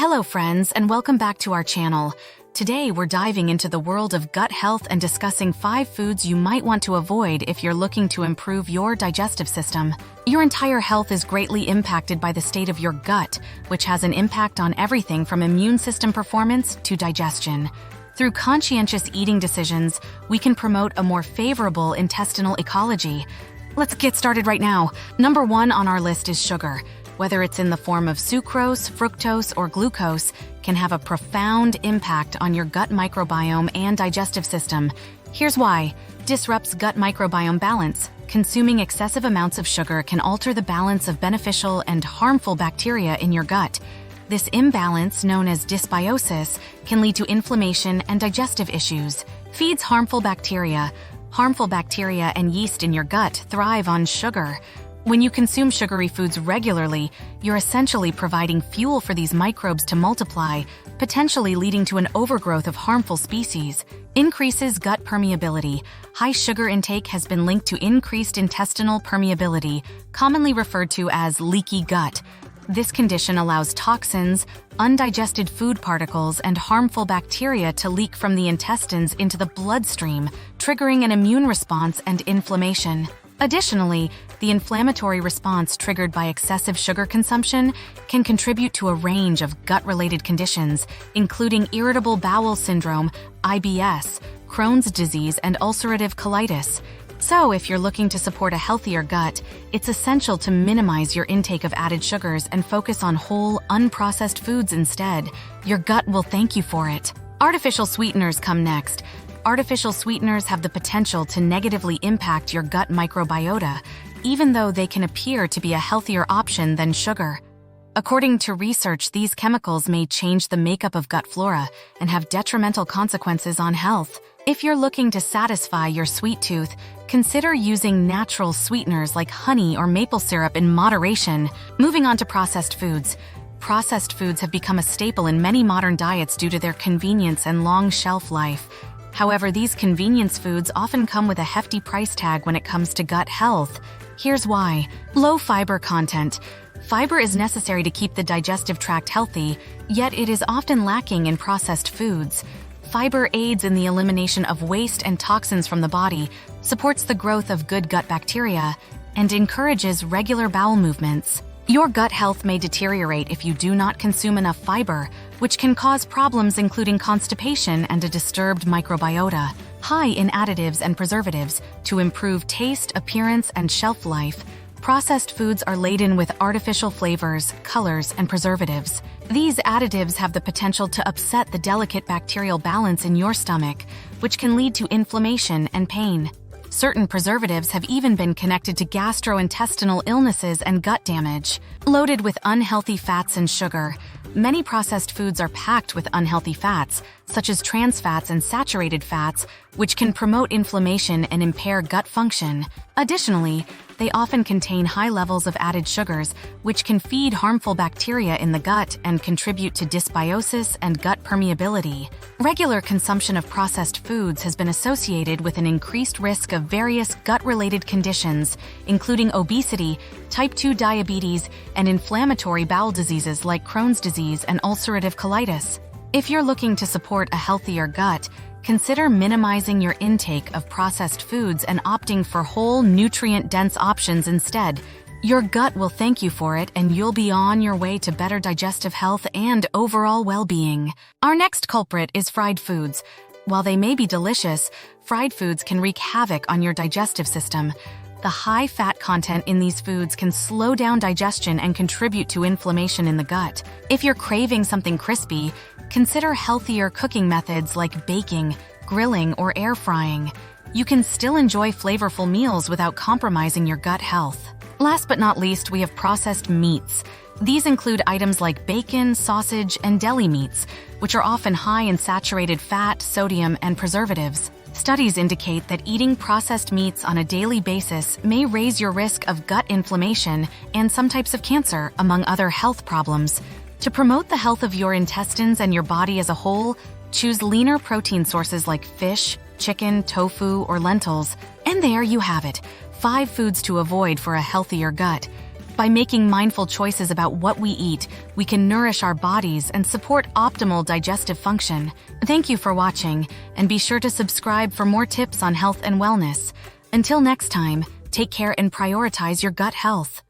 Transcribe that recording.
Hello friends, and welcome back to our channel. Today we're diving into the world of gut health and discussing 5 foods you might want to avoid if you're looking to improve your digestive system. Your entire health is greatly impacted by the state of your gut, which has an impact on everything from immune system performance to digestion. Through conscientious eating decisions, we can promote a more favorable intestinal ecology. Let's get started right now. Number 1 on our list is sugar. Whether it's in the form of sucrose, fructose, or glucose, can have a profound impact on your gut microbiome and digestive system. Here's why. Disrupts gut microbiome balance. Consuming excessive amounts of sugar can alter the balance of beneficial and harmful bacteria in your gut. This imbalance, known as dysbiosis, can lead to inflammation and digestive issues. Feeds harmful bacteria. Harmful bacteria and yeast in your gut thrive on sugar. When you consume sugary foods regularly, you're essentially providing fuel for these microbes to multiply, potentially leading to an overgrowth of harmful species. Increases gut permeability. High sugar intake has been linked to increased intestinal permeability, commonly referred to as leaky gut. This condition allows toxins, undigested food particles, and harmful bacteria to leak from the intestines into the bloodstream, triggering an immune response and inflammation. Additionally, the inflammatory response triggered by excessive sugar consumption can contribute to a range of gut-related conditions, including irritable bowel syndrome, IBS, Crohn's disease, and ulcerative colitis. So, if you're looking to support a healthier gut, it's essential to minimize your intake of added sugars and focus on whole, unprocessed foods instead. Your gut will thank you for it. Artificial sweeteners come next. Artificial sweeteners have the potential to negatively impact your gut microbiota, even though they can appear to be a healthier option than sugar. According to research, these chemicals may change the makeup of gut flora and have detrimental consequences on health. If you're looking to satisfy your sweet tooth, consider using natural sweeteners like honey or maple syrup in moderation. Moving on to processed foods. Processed foods have become a staple in many modern diets due to their convenience and long shelf life. However, these convenience foods often come with a hefty price tag when it comes to gut health. Here's why. Low fiber content. Fiber is necessary to keep the digestive tract healthy, yet it is often lacking in processed foods. Fiber aids in the elimination of waste and toxins from the body, supports the growth of good gut bacteria, and encourages regular bowel movements. Your gut health may deteriorate if you do not consume enough fiber, which can cause problems including constipation and a disturbed microbiota. High in additives and preservatives to improve taste, appearance, and shelf life. Processed foods are laden with artificial flavors, colors, and preservatives. These additives have the potential to upset the delicate bacterial balance in your stomach, which can lead to inflammation and pain. Certain preservatives have even been connected to gastrointestinal illnesses and gut damage. Loaded with unhealthy fats and sugar. Many processed foods are packed with unhealthy fats, such as trans fats and saturated fats, which can promote inflammation and impair gut function. Additionally, they often contain high levels of added sugars, which can feed harmful bacteria in the gut and contribute to dysbiosis and gut permeability. Regular consumption of processed foods has been associated with an increased risk of various gut-related conditions, including obesity, type 2 diabetes, and inflammatory bowel diseases like Crohn's disease and ulcerative colitis. If you're looking to support a healthier gut, consider minimizing your intake of processed foods and opting for whole, nutrient-dense options instead. Your gut will thank you for it, and you'll be on your way to better digestive health and overall well-being. Our next culprit is fried foods. While they may be delicious, fried foods can wreak havoc on your digestive system. The high fat content in these foods can slow down digestion and contribute to inflammation in the gut. If you're craving something crispy, consider healthier cooking methods like baking, grilling, or air frying. You can still enjoy flavorful meals without compromising your gut health. Last but not least, we have processed meats. These include items like bacon, sausage, and deli meats, which are often high in saturated fat, sodium, and preservatives. Studies indicate that eating processed meats on a daily basis may raise your risk of gut inflammation and some types of cancer, among other health problems. To promote the health of your intestines and your body as a whole, choose leaner protein sources like fish, chicken, tofu, or lentils. And there you have it, 5 foods to avoid for a healthier gut. By making mindful choices about what we eat, we can nourish our bodies and support optimal digestive function. Thank you for watching, and be sure to subscribe for more tips on health and wellness. Until next time, take care and prioritize your gut health.